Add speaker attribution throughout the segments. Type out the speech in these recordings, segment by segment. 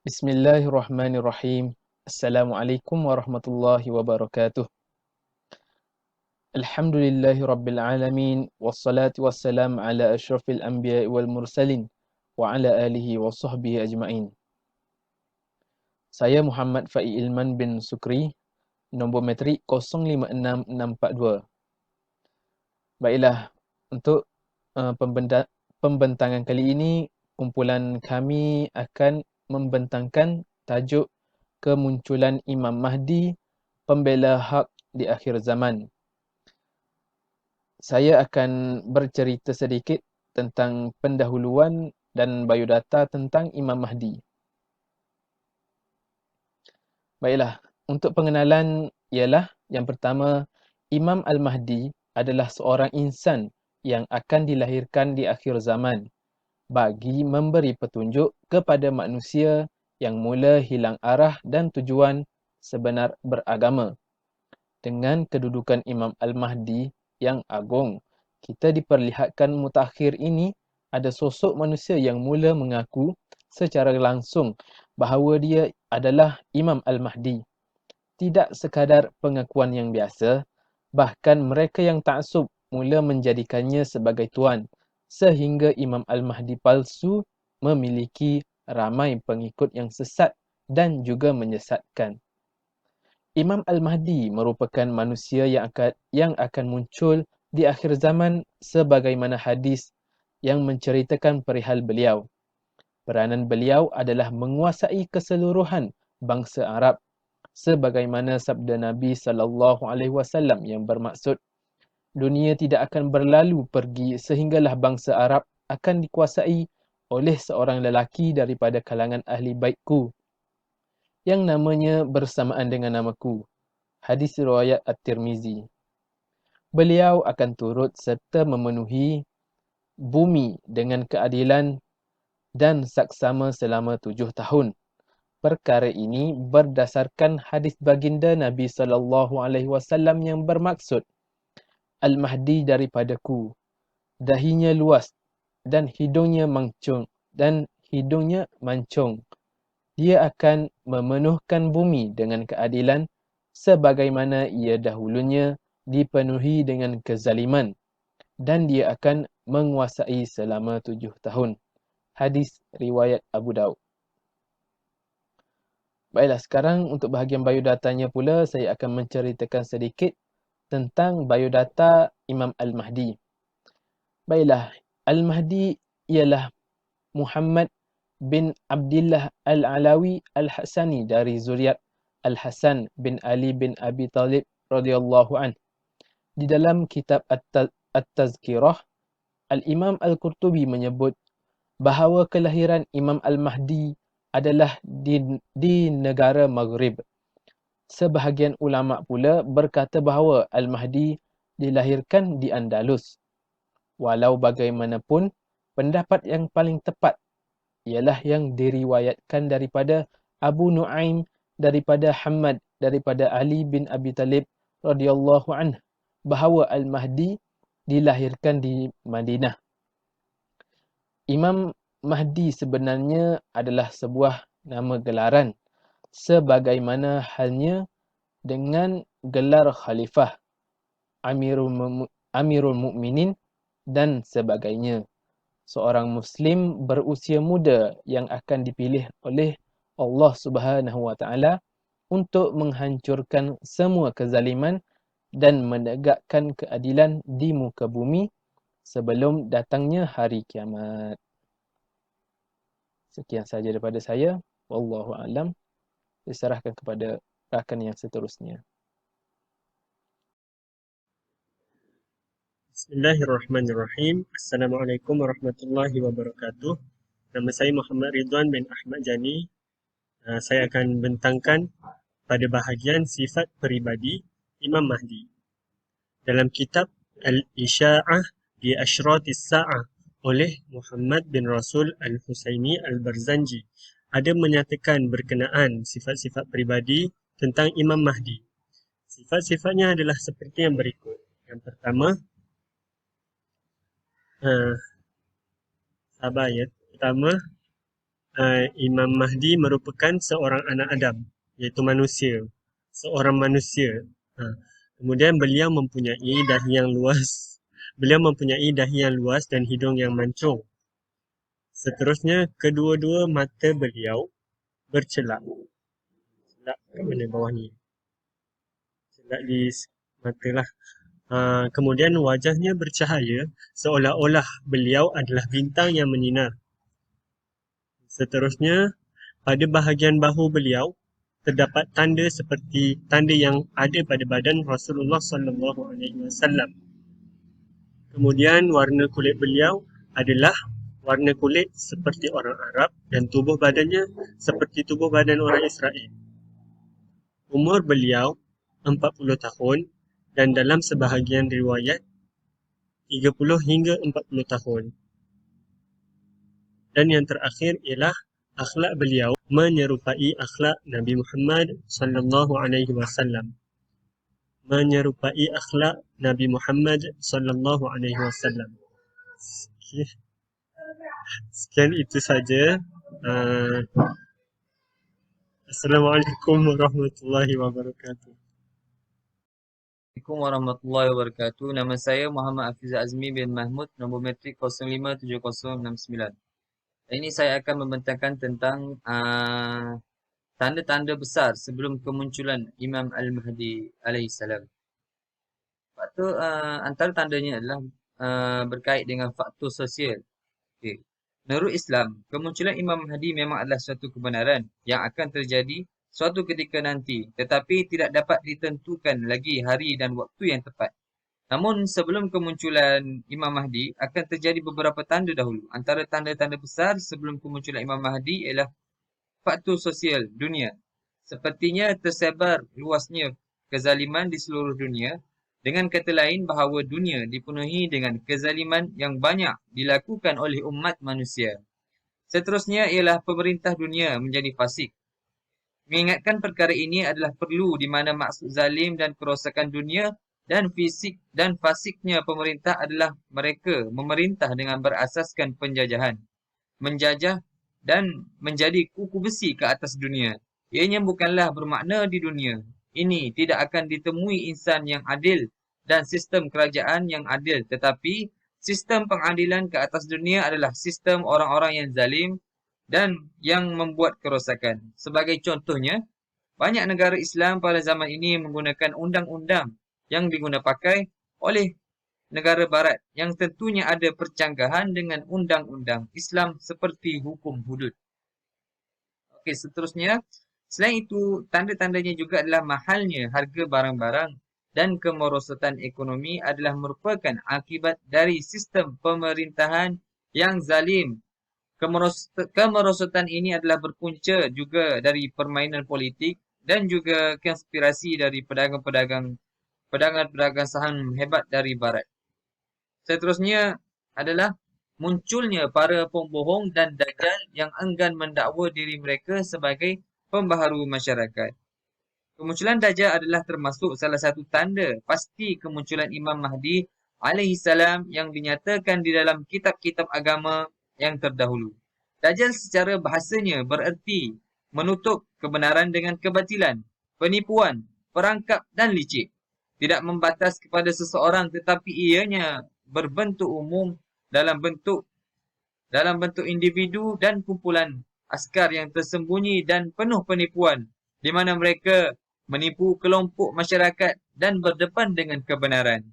Speaker 1: Bismillahirrahmanirrahim. Assalamualaikum warahmatullahi wabarakatuh. Alhamdulillahi rabbil alamin. Wassalatu wassalam ala ashrafil anbiya wal mursalin. Wa ala alihi wa sahbihi ajma'in. Saya Muhammad Fai Ilman bin Sukri. Nombor metrik 056642. Baiklah, untuk pembentangan kali ini, kumpulan kami akan membentangkan tajuk kemunculan Imam Mahdi, pembela hak di akhir zaman. Saya akan bercerita sedikit tentang pendahuluan dan biodata tentang Imam Mahdi. Baiklah, untuk pengenalan ialah yang pertama, Imam Al-Mahdi adalah seorang insan yang akan dilahirkan di akhir zaman bagi memberi petunjuk kepada manusia yang mula hilang arah dan tujuan sebenar beragama. Dengan kedudukan Imam Al-Mahdi yang agung, kita diperlihatkan mutakhir ini ada sosok manusia yang mula mengaku secara langsung bahawa dia adalah Imam Al-Mahdi. Tidak sekadar pengakuan yang biasa, bahkan mereka yang taksub mula menjadikannya sebagai tuan, sehingga Imam Al-Mahdi palsu memiliki ramai pengikut yang sesat dan juga menyesatkan. Imam Al-Mahdi merupakan manusia yang akan muncul di akhir zaman sebagaimana hadis yang menceritakan perihal beliau. Peranan beliau adalah menguasai keseluruhan bangsa Arab sebagaimana sabda Nabi SAW yang bermaksud dunia tidak akan berlalu pergi sehinggalah bangsa Arab akan dikuasai oleh seorang lelaki daripada kalangan ahli baitku yang namanya bersamaan dengan namaku. Hadis riwayat At-Tirmizi. Beliau akan turut serta memenuhi bumi dengan keadilan dan saksama selama 7 tahun. Perkara ini berdasarkan hadis baginda Nabi SAW yang bermaksud Al-Mahdi daripadaku, dahinya luas dan hidungnya mancung. Dia akan memenuhkan bumi dengan keadilan sebagaimana ia dahulunya dipenuhi dengan kezaliman dan dia akan menguasai selama 7 tahun. Hadis riwayat Abu Daud. Baiklah, sekarang untuk bahagian biodatanya pula saya akan menceritakan sedikit tentang biodata Imam Al-Mahdi. Baiklah, Al-Mahdi ialah Muhammad bin Abdullah Al-Alawi Al-Hasani dari zuriat Al-Hasan bin Ali bin Abi Talib radhiyallahu an. Di dalam kitab At-Tazkirah, Al-Imam Al-Qurtubi menyebut bahawa kelahiran Imam Al-Mahdi adalah di negara Maghrib. Sebahagian ulama pula berkata bahawa Al-Mahdi dilahirkan di Andalus. Walau bagaimanapun, pendapat yang paling tepat ialah yang diriwayatkan daripada Abu Nuaim, daripada Hamad, daripada Ali bin Abi Talib radhiyallahu anhu bahawa Al-Mahdi dilahirkan di Madinah. Imam Mahdi sebenarnya adalah sebuah nama gelaran sebagaimana halnya dengan gelar khalifah, Amirul Mukminin dan sebagainya. Seorang Muslim berusia muda yang akan dipilih oleh Allah Subhanahu Wa Taala untuk menghancurkan semua kezaliman dan menegakkan keadilan di muka bumi sebelum datangnya hari kiamat. Sekian sahaja daripada saya. Wallahu a'lam. Diserahkan kepada rakan yang seterusnya.
Speaker 2: Bismillahirrahmanirrahim. Assalamualaikum warahmatullahi wabarakatuh. Nama saya Muhammad Ridwan bin Ahmad Jani. Saya akan bentangkan pada bahagian sifat peribadi Imam Mahdi. Dalam kitab Al-Isya'ah di Ashratis Sa'ah oleh Muhammad bin Rasul Al-Husaini Al-Barzanji ada menyatakan berkenaan sifat-sifat peribadi tentang Imam Mahdi. Sifat-sifatnya adalah seperti yang berikut. Yang pertama, sabar ya. Pertama, Imam Mahdi merupakan seorang anak Adam, iaitu manusia, seorang manusia. Kemudian beliau mempunyai dahi yang luas. Beliau mempunyai dahi yang luas dan hidung yang mancung. Seterusnya, kedua-dua mata beliau bercelak. Celak kat mana bawah ni? Celak di mata lah. Kemudian wajahnya bercahaya seolah-olah beliau adalah bintang yang menyinar. Seterusnya, pada bahagian bahu beliau terdapat tanda seperti tanda yang ada pada badan Rasulullah sallallahu alaihi wasallam. Kemudian warna kulit beliau adalah warna kulit seperti orang Arab dan tubuh badannya seperti tubuh badan orang Israel. Umur beliau 40 tahun dan dalam sebahagian riwayat 30 hingga 40 tahun. Dan yang terakhir ialah akhlak beliau menyerupai akhlak Nabi Muhammad sallallahu alaihi wasallam. Menyerupai akhlak Nabi Muhammad sallallahu alaihi wasallam. Sekian itu saja. Assalamualaikum warahmatullahi wabarakatuh.
Speaker 3: Assalamualaikum warahmatullahi wabarakatuh. Nama saya Muhammad Hafiz Azmi bin Mahmud, nombor matrik 057069. Ini saya akan membentangkan tentang tanda-tanda besar sebelum kemunculan Imam Al-Mahdi alaihissalam. Faktor antara tandanya adalah berkait dengan faktor sosial. Okay. Menurut Islam, kemunculan Imam Mahdi memang adalah suatu kebenaran yang akan terjadi suatu ketika nanti, tetapi tidak dapat ditentukan lagi hari dan waktu yang tepat. Namun sebelum kemunculan Imam Mahdi akan terjadi beberapa tanda dahulu. Antara tanda-tanda besar sebelum kemunculan Imam Mahdi ialah faktor sosial dunia. Sepertinya tersebar luasnya kezaliman di seluruh dunia. Dengan kata lain bahawa dunia dipenuhi dengan kezaliman yang banyak dilakukan oleh umat manusia. Seterusnya ialah pemerintah dunia menjadi fasik. Mengingatkan perkara ini adalah perlu di mana maksud zalim dan kerosakan dunia dan fasiknya pemerintah adalah mereka memerintah dengan berasaskan penjajahan, menjajah dan menjadi kuku besi ke atas dunia. Ianya bukanlah bermakna di dunia ini tidak akan ditemui insan yang adil dan sistem kerajaan yang adil, tetapi sistem pengadilan ke atas dunia adalah sistem orang-orang yang zalim dan yang membuat kerosakan. Sebagai contohnya, banyak negara Islam pada zaman ini menggunakan undang-undang yang digunakan pakai oleh negara barat yang tentunya ada percanggahan dengan undang-undang Islam seperti hukum hudud. Okey, seterusnya, selain itu, tanda-tandanya juga adalah mahalnya harga barang-barang dan kemerosotan ekonomi adalah merupakan akibat dari sistem pemerintahan yang zalim. Kemerosotan ini adalah berpunca juga dari permainan politik dan juga konspirasi dari pedagang-pedagang saham hebat dari barat. Seterusnya adalah munculnya para pembohong dan dajjal yang enggan mendakwa diri mereka sebagai pembaharu masyarakat. Kemunculan dajjal adalah termasuk salah satu tanda pasti kemunculan Imam Mahdi alaihissalam yang dinyatakan di dalam kitab-kitab agama yang terdahulu. Dajjal secara bahasanya bererti menutup kebenaran dengan kebatilan, penipuan, perangkap dan licik. Tidak membatas kepada seseorang tetapi ianya berbentuk umum dalam bentuk individu dan kumpulan askar yang tersembunyi dan penuh penipuan di mana mereka menipu kelompok masyarakat dan berdepan dengan kebenaran.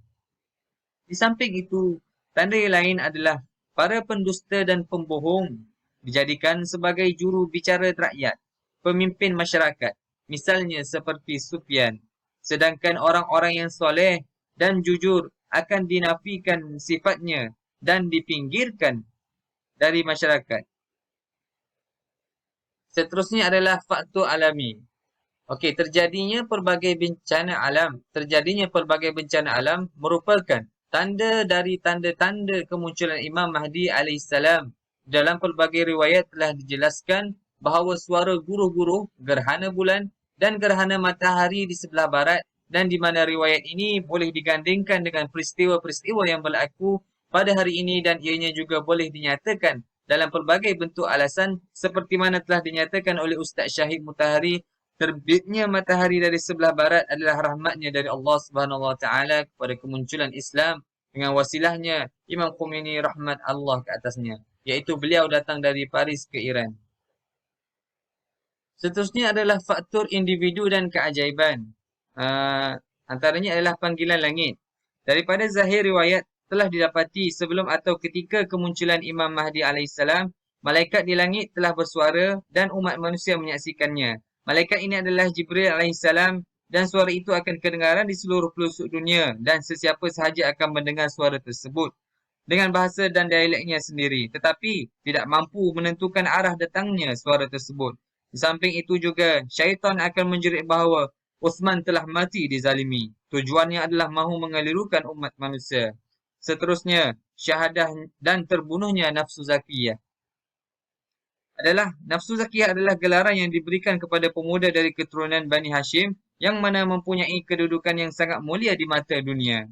Speaker 3: Di samping itu, tanda yang lain adalah para pendusta dan pembohong dijadikan sebagai juru bicara rakyat, pemimpin masyarakat, misalnya seperti Sufyan. Sedangkan orang-orang yang soleh dan jujur akan dinafikan sifatnya dan dipinggirkan dari masyarakat. Seterusnya adalah faktor alami. Okey, terjadinya pelbagai bencana alam merupakan tanda dari tanda-tanda kemunculan Imam Mahdi alaihissalam. Dalam pelbagai riwayat telah dijelaskan bahawa suara guruh-guruh, gerhana bulan dan gerhana matahari di sebelah barat, dan di mana riwayat ini boleh digandingkan dengan peristiwa-peristiwa yang berlaku pada hari ini dan ianya juga boleh dinyatakan dalam pelbagai bentuk alasan seperti mana telah dinyatakan oleh Ustaz Syahid Mutahari, terbitnya matahari dari sebelah barat adalah rahmatnya dari Allah Subhanahu Wa Taala kepada kemunculan Islam dengan wasilahnya Imam Khomeini rahmat Allah ke atasnya, iaitu beliau datang dari Paris ke Iran. Seterusnya adalah faktor individu dan keajaiban. Antaranya adalah panggilan langit. Daripada zahir riwayat telah didapati sebelum atau ketika kemunculan Imam Mahdi alaihissalam, malaikat di langit telah bersuara dan umat manusia menyaksikannya. Malaikat ini adalah Jibril alaihissalam dan suara itu akan kedengaran di seluruh pelosok dunia dan sesiapa sahaja akan mendengar suara tersebut dengan bahasa dan dialeknya sendiri, tetapi tidak mampu menentukan arah datangnya suara tersebut. Di samping itu juga, syaitan akan menjerit bahawa Uthman telah mati dizalimi. Tujuannya adalah mahu mengelirukan umat manusia. Seterusnya, syahadah dan terbunuhnya nafsu zakiyah. Nafsu zakiyah adalah gelaran yang diberikan kepada pemuda dari keturunan Bani Hashim yang mana mempunyai kedudukan yang sangat mulia di mata dunia.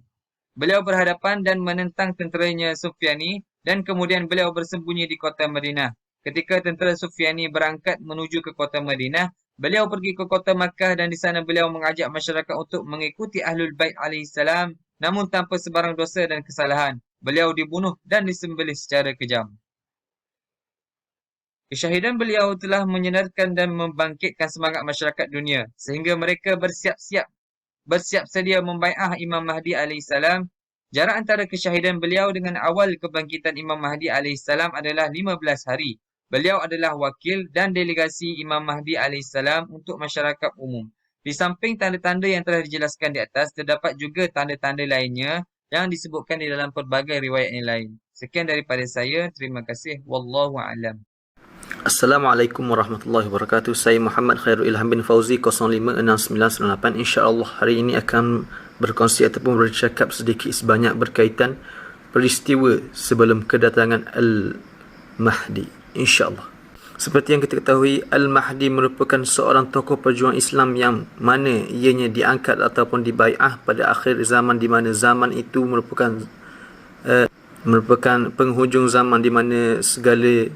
Speaker 3: Beliau berhadapan dan menentang tenteranya Sufyani dan kemudian beliau bersembunyi di kota Madinah. Ketika tentera Sufyani berangkat menuju ke kota Madinah, beliau pergi ke kota Makkah dan di sana beliau mengajak masyarakat untuk mengikuti Ahlul Bait alaihissalam, namun tanpa sebarang dosa dan kesalahan. Beliau dibunuh dan disembelih secara kejam. Kesyahidan beliau telah menyenarkan dan membangkitkan semangat masyarakat dunia sehingga mereka bersiap sedia membai'ah Imam Mahdi alaihissalam. Jarak antara kesyahidan beliau dengan awal kebangkitan Imam Mahdi alaihissalam adalah 15 hari. Beliau adalah wakil dan delegasi Imam Mahdi alaihissalam untuk masyarakat umum. Di samping tanda-tanda yang telah dijelaskan di atas, terdapat juga tanda-tanda lainnya yang disebutkan di dalam pelbagai riwayat yang lain. Sekian daripada saya. Terima kasih. Wallahu a'lam.
Speaker 4: Assalamualaikum warahmatullahi wabarakatuh. Saya Muhammad Khairul Ilham bin Fauzi 056998. InsyaAllah hari ini akan berkongsi ataupun bercakap sedikit sebanyak berkaitan peristiwa sebelum kedatangan Al-Mahdi. InsyaAllah. Seperti yang kita ketahui, Al-Mahdi merupakan seorang tokoh perjuangan Islam yang mana ianya diangkat ataupun dibai'ah pada akhir zaman, di mana zaman itu merupakan penghujung zaman di mana segala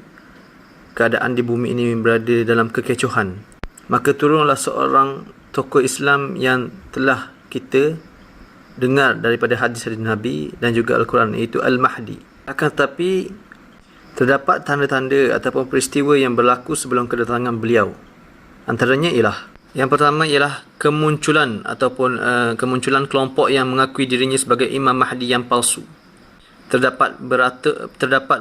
Speaker 4: keadaan di bumi ini berada dalam kekecohan. Maka turunlah seorang tokoh Islam yang telah kita dengar daripada hadis-hadis Nabi dan juga Al-Quran, iaitu Al-Mahdi. Akan tetapi terdapat tanda-tanda ataupun peristiwa yang berlaku sebelum kedatangan beliau. Antaranya ialah, yang pertama ialah kemunculan ataupun kemunculan kelompok yang mengakui dirinya sebagai Imam Mahdi yang palsu. Terdapat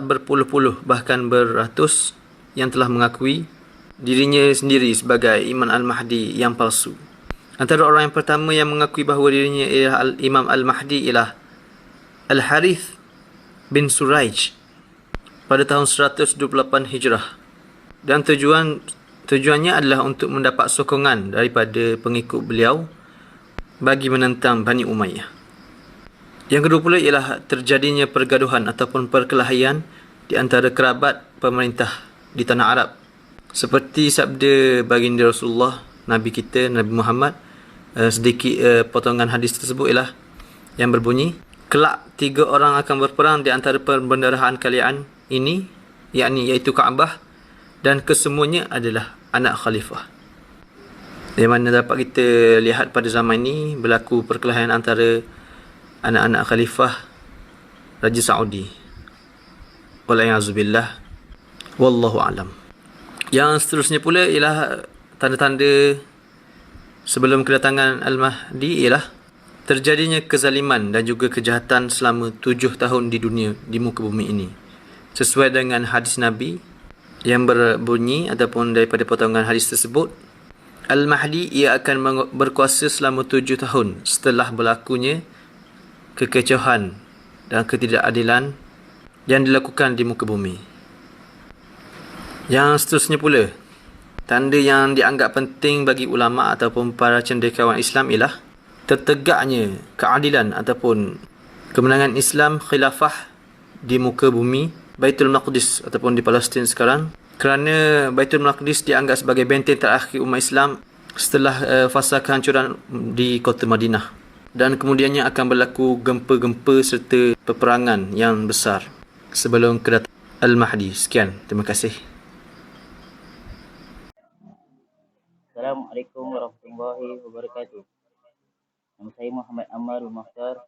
Speaker 4: berpuluh-puluh bahkan beratus yang telah mengakui dirinya sendiri sebagai Imam Al-Mahdi yang palsu. Antara orang yang pertama yang mengakui bahawa dirinya ialah Imam Al-Mahdi ialah Al-Harith bin Suraij pada tahun 128 Hijrah. Dan tujuannya adalah untuk mendapat sokongan daripada pengikut beliau bagi menentang Bani Umayyah. Yang kedua pula ialah terjadinya pergaduhan ataupun perkelahian di antara kerabat pemerintah di tanah Arab. Seperti sabda baginda Rasulullah, Nabi kita, Nabi Muhammad, sedikit potongan hadis tersebut ialah yang berbunyi, kelak 3 orang akan berperang di antara perbendaharaan kalian ini, iaitu Kaabah, dan kesemuanya adalah anak khalifah. Di mana dapat kita lihat pada zaman ini berlaku perkelahian antara anak-anak khalifah Raja Saudi. Wal'iyahzubillah. Wallahu a'lam. Yang seterusnya pula ialah tanda-tanda sebelum kedatangan Al-Mahdi ialah terjadinya kezaliman dan juga kejahatan selama 7 tahun di dunia, di muka bumi ini. Sesuai dengan hadis Nabi yang berbunyi ataupun daripada potongan hadis tersebut, Al-Mahdi ia akan berkuasa selama 7 tahun setelah berlakunya kekecohan dan ketidakadilan yang dilakukan di muka bumi. Yang seterusnya pula, tanda yang dianggap penting bagi ulama ataupun para cendekiawan Islam ialah tertegaknya keadilan ataupun kemenangan Islam khilafah di muka bumi Baitul Maqdis ataupun di Palestin sekarang, kerana Baitul Maqdis dianggap sebagai benteng terakhir umat Islam setelah fasa kehancuran di kota Madinah. Dan kemudiannya akan berlaku gempa-gempa serta peperangan yang besar sebelum Al-Mahdi. Sekian, terima kasih.
Speaker 5: Assalamualaikum warahmatullahi wabarakatuh. Nama saya Muhammad Ammar Mukhtar,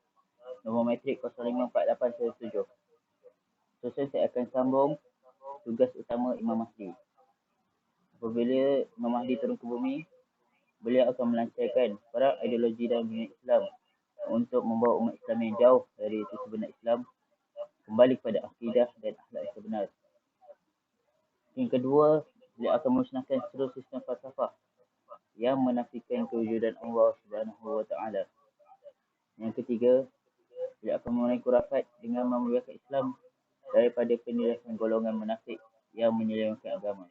Speaker 5: nombor matrik 054817. Seterusnya saya akan sambung tugas utama Imam Mahdi. Apabila Imam Mahdi turun ke bumi, beliau akan melancarkan perang ideologi dalam dunia Islam untuk membawa umat Islam yang jauh dari itu sebenar Islam kembali kepada akidah dan akhlak yang sebenar. Yang kedua, beliau akan memusnahkan seluruh sistem falsafah yang menafikan kewujudan Allah Subhanahu wa taala. Yang ketiga, beliau akan mengurangi khurafat dengan memuliakan Islam daripada penilaian golongan munafik yang menyelewengkan agama.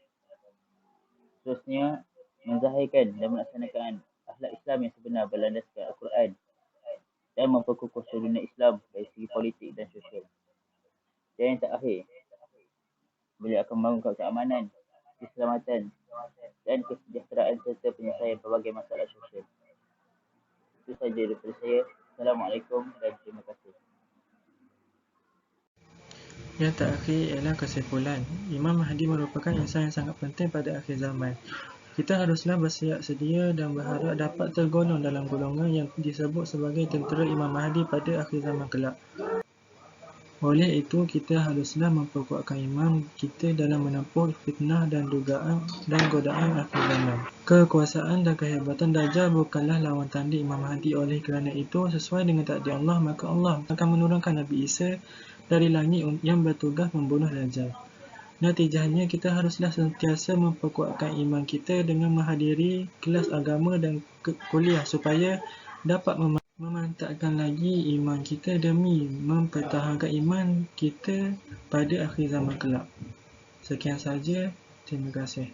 Speaker 5: Seterusnya, menzahirkan dan melaksanakan akhlak Islam yang sebenar berlandaskan Al-Quran dan memperkukuh dunia Islam dari segi politik dan sosial. Dan yang terakhir, beliau akan membangun keamanan, keselamatan dan kesejahteraan serta penyelesaian pelbagai masalah sosial. Itu sahaja daripada saya. Assalamualaikum dan terima kasih.
Speaker 6: Yang terakhir ialah kesimpulan. Imam Mahdi merupakan insan yang sangat penting pada akhir zaman. Kita haruslah bersiap sedia dan berharap dapat tergolong dalam golongan yang disebut sebagai tentera Imam Mahdi pada akhir zaman kelak. Oleh itu, kita haruslah memperkuatkan imam kita dalam menempuh fitnah dan dugaan dan godaan akhir zaman. Kekuasaan dan kehebatan Dajjal bukanlah lawan tanding Imam Mahdi. Oleh kerana itu, sesuai dengan takdir Allah, maka Allah akan menurunkan Nabi Isa dari langit yang bertugas membunuh Dajjal. Natijahnya, kita haruslah sentiasa memperkuatkan iman kita dengan menghadiri kelas agama dan kuliah supaya dapat memantapkan lagi iman kita demi mempertahankan iman kita pada akhir zaman kelak. Sekian sahaja. Terima kasih.